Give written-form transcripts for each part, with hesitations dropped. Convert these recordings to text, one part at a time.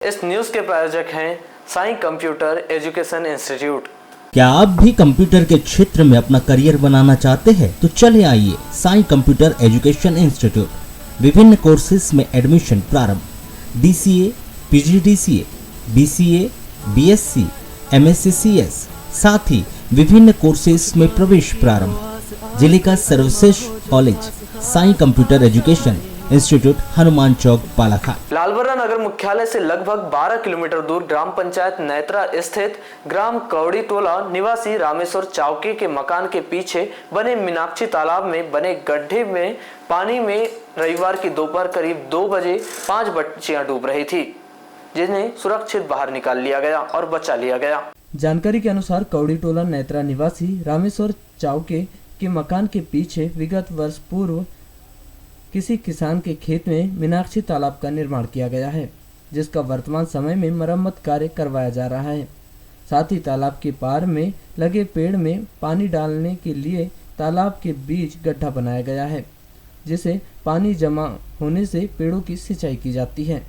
इस न्यूज़ के प्रायोजक हैं साईं कंप्यूटर एजुकेशन इंस्टीट्यूट। क्या आप भी कंप्यूटर के क्षेत्र में अपना करियर बनाना चाहते हैं? तो चले आइए साईं कंप्यूटर एजुकेशन इंस्टीट्यूट। विभिन्न कोर्सेज में एडमिशन प्रारंभ। DCA, PGDCA, BCA, BSc, MSc, साथ ही विभिन्न कोर्सेज में प्रवेश प्रारंभ। जिले का सर्वश्रेष्ठ college Sai computer education institute, Hanuman Chowk, Balaghat. Lalbarra नगर मुख्यालय से लगभग 12 किलोमीटर दूर ग्राम पंचायत नैत्रा स्थित ग्राम कौड़ी टोला निवासी रामेश्वर चावके के मकान के पीछे बने मीनाक्षी तालाब में बने गड्ढे में पानी में रविवार की दोपहर करीब 2 बजे 5 बच्चियां डूब रही थी, जिन्हें सुरक्षित बाहर निकाल लिया गया और बचा लिया गया। जानकारी के अनुसार कौड़ी टोला नैत्रा निवासी रामेश्वर चावके के मकान के पीछे विगत वर्ष पूर्व किसी किसान के खेत में मीनाक्षी तालाब का निर्माण किया गया है, जिसका वर्तमान समय में मरम्मत कार्य करवाया जा रहा है। साथ ही तालाब के पार में लगे पेड़ में पानी डालने के लिए तालाब के बीच गड्ढा बनाया गया है, जिसे पानी जमा होने से पेड़ों की सिंचाई की जाती है।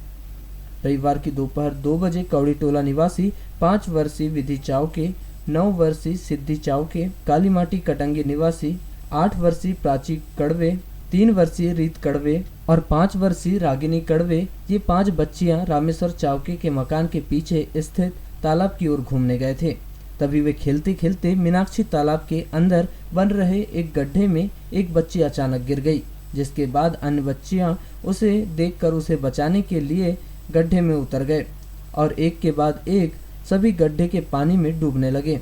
रविवार की दोपहर 2 बजे कौड़ी टोला निवासी 5 वर्षीय विधि चावके, 9 वर्षीय सिद्धि चावके, कालीमाटी कटंगी निवासी 8 वर्षीय प्राची कड़वे, 3 वर्षीय रीत कड़वे और 5 वर्षीय रागिनी कड़वे, ये 5 बच्चियां रामेश्वर चावके के मकान के पीछे स्थित तालाब की ओर घूमने गए थे। तभी वे खेलते खेलते मीनाक्षी तालाब के अंदर बन रहे एक गड्ढे में एक बच्ची अचानक गिर गई, जिसके बाद अन्य बच्चियां उसे देखकर उसे बचाने के लिए गड्ढे में उतर गए और एक के बाद एक सभी गड्ढे के पानी में डूबने लगे।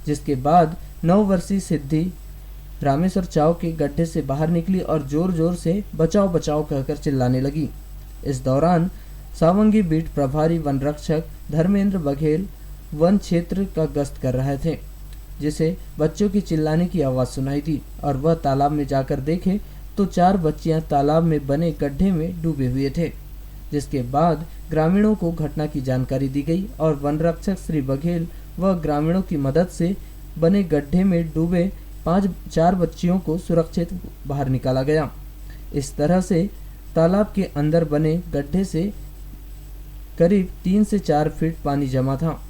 जिसके बाद 9 वर्षीय सिद्धि रामेश्वर चाव के गड्ढे से बाहर निकली और जोर जोर से बचाओ बचाओ कहकर चिल्लाने लगी। इस दौरान सावंगी बीट प्रभारी वन रक्षक धर्मेंद्र बघेल वन क्षेत्र का गश्त कर रहे थे, जिसे बच्चों की चिल्लाने की आवाज़ सुनाई दी और वह तालाब में जाकर देखे तो 4 बच्चियां तालाब में बने गड्ढे में डूबे हुए थे। जिसके बाद ग्रामीणों को घटना की जानकारी दी गई और वन रक्षक श्री बघेल व ग्रामीणों की मदद से बने गड्ढे में डूबे 4 बच्चियों को सुरक्षित बाहर निकाला गया। इस तरह से तालाब के अंदर बने गड्ढे से करीब 3 से 4 फीट पानी जमा था,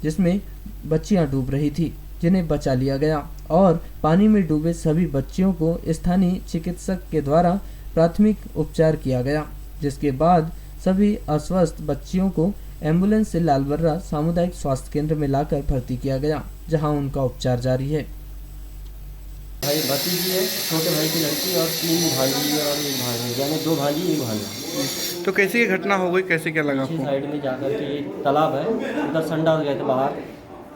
जिसमें बच्चियां डूब रही थी, जिन्हें बचा लिया गया और पानी में डूबे सभी बच्चियों को स्थानीय चिकित्सक के द्वारा प्राथमिक उपचार किया गया। जिसके बाद सभी अस्वस्थ बच्चियों को एम्बुलेंस से लालबर्रा सामुदायिक स्वास्थ्य केंद्र में लाकर भर्ती किया गया, जहां उनका उपचार जारी है। भाई भतीजी है, छोटे भाई की लड़की और 3 भांजी और 1 भांजी, यानी 2 भांजी 1 भांजा। तो कैसे ये घटना हो गई, कैसे क्या लगा पीछे आपको? साइड में जाकर के एक तालाब है, उधर संडास गए थे बाहर,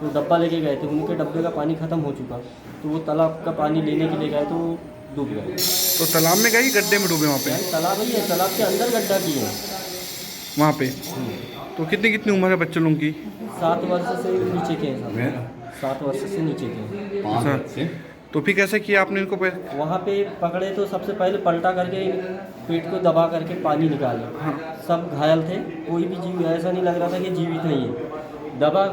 तो डब्बा लेके गए थे, उनके डब्बे का पानी ख़त्म हो चुका, तो वो तालाब का पानी लेने के लिए गए तो डूब गए। तो तालाब में गए, गड्ढे में डूबे वहाँ पे? तालाब ही है, तालाब के अंदर गड्ढा की है वहाँ पे। तो कितनी उम्र है बच्चों लोगों की? 7 वर्ष से नीचे के हैं, 7 वर्ष से नीचे के हैं। अच्छा, तो फिर कैसे किया आपने इनको? वहाँ पे पकड़े तो सबसे पहले पलटा करके पेट को दबा करके पानी निकाले। सब घायल थे, कोई भी जीव ऐसा नहीं लग रहा था कि जीवित नहीं है।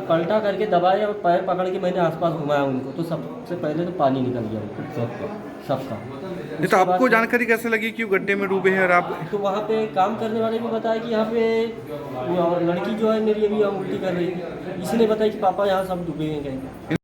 पलटा करके दबाए और पैर पकड़ के मैंने आसपास घुमाया उनको, तो सबसे पहले तो पानी निकल गया सबका। नहीं तो आपको जानकारी कैसे लगी कि वो गड्ढे में डूबे हैं और आप? तो वहाँ पे काम करने वाले ने बताया कि यहाँ पे लड़की जो है मेरी अभी यहाँ उल्टी कर रही थी, इसने बताया कि पापा यहाँ सब डूबे हैं कहीं।